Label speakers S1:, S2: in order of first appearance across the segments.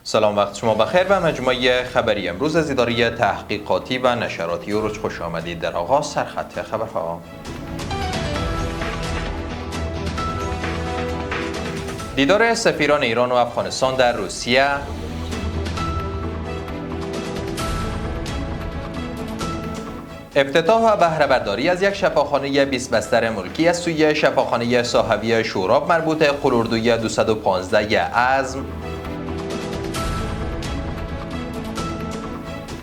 S1: سلام، وقت شما بخیر و مجموعه خبری امروز از اداره تحقیقاتی و نشراتی اوروج خوش آمدید. در آغاز سرخط خبرها. دیدار سفیران ایران و افغانستان در روسیه، افتتاح و بهره برداری از یک شفاخانه 20 بستر ملکی از سوی شفاخانه صاحبی شوراب مربوط قلوردوی 215 عزم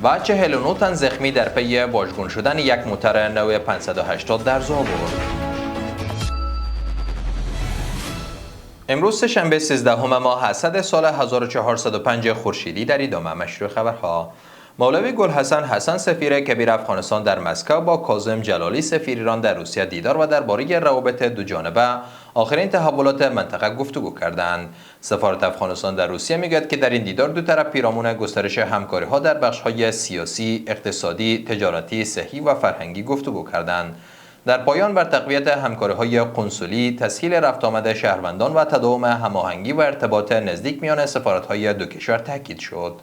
S1: و 49 تن زخمی در پی واژگون شدن یک موتر نو 580 در زابل. امروز سه‌شنبه 13 ماه اسد سال 1405 خورشیدی در ادامه مشروع خبرها. مولوی گلحسن حسن سفیر کبیر افغانستان در مسکو با کاظم جلالی سفیر ایران در روسیه دیدار و درباره روابط دوجانبه آخرین تحولات منطقه گفتگو کردند. سفارت افغانستان در روسیه میگوید که در این دیدار دو طرف پیرامون گسترش همکاری‌ها در بخش‌های سیاسی، اقتصادی، تجارتی، صحی و فرهنگی گفتگو کردند. در پایان بر تقویت همکاری‌های قنسولی، تسهیل رفت آمد شهروندان و تداوم هماهنگی و ارتباط نزدیک میان سفارت‌های دو کشور تاکید شد.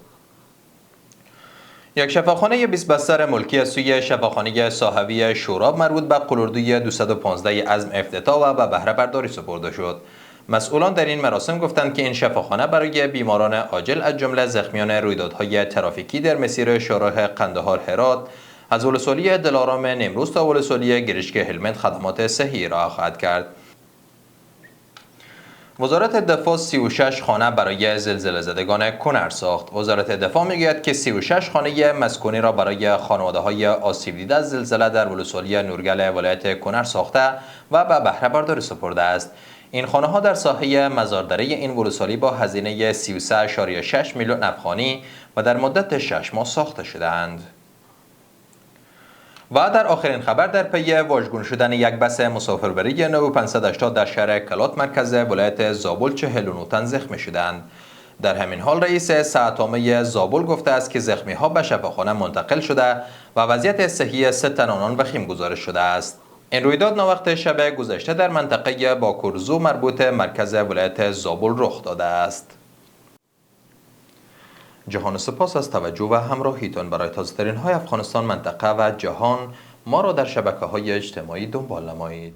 S1: یک شفاخانه 20 بستر ملکی از سوی شفاخانه صاحبی شوراب مربوط به قلوردوی 215 عزم افتتاح و به بهره برداری سپرده شد. مسئولان در این مراسم گفتند که این شفاخانه برای بیماران عاجل از جمله زخمیان رویدادهای ترافیکی در مسیر شارع قندهار هرات از ولسوالی دلارام نیمروز تا ولسوالی گرشک هلمند خدمات صحی ارائه خواهد کرد. وزارت دفاع 36 خانه برای زلزله زدگان کنر ساخت. وزارت دفاع میگوید که 36 خانه مسکونی را برای خانواده‌های آسیب دیده از زلزله در ولسوالی نورگل ولایت کنر ساخته و به بهره برداری سپرده است. این خانه‌ها در ساحه مزاردره این ولسوالی با هزینه 33.6 میلیون افغانی و در مدت 6 ماه ساخته شده‌اند. و در آخرین خبر، در پی واژگون شدن یک بس مسافربری نو 580 در شهر کلات مرکز ولایت زابل 49 تن زخمی شدند. در همین حال رئیس ساعتنامه زابل گفته است که زخمی ها به شفاخانه منتقل شده و وضعیت صحی 3 تن آنان وخیم گزارش شده است. این رویداد ناوقت شب گذشته در منطقه باکورزو مربوط مرکز ولایت زابل رخ داده است. جهان سپاس از توجه و همراهیتان. برای تازه‌ترین های افغانستان، منطقه و جهان ما را در شبکه‌های اجتماعی دنبال نمایید.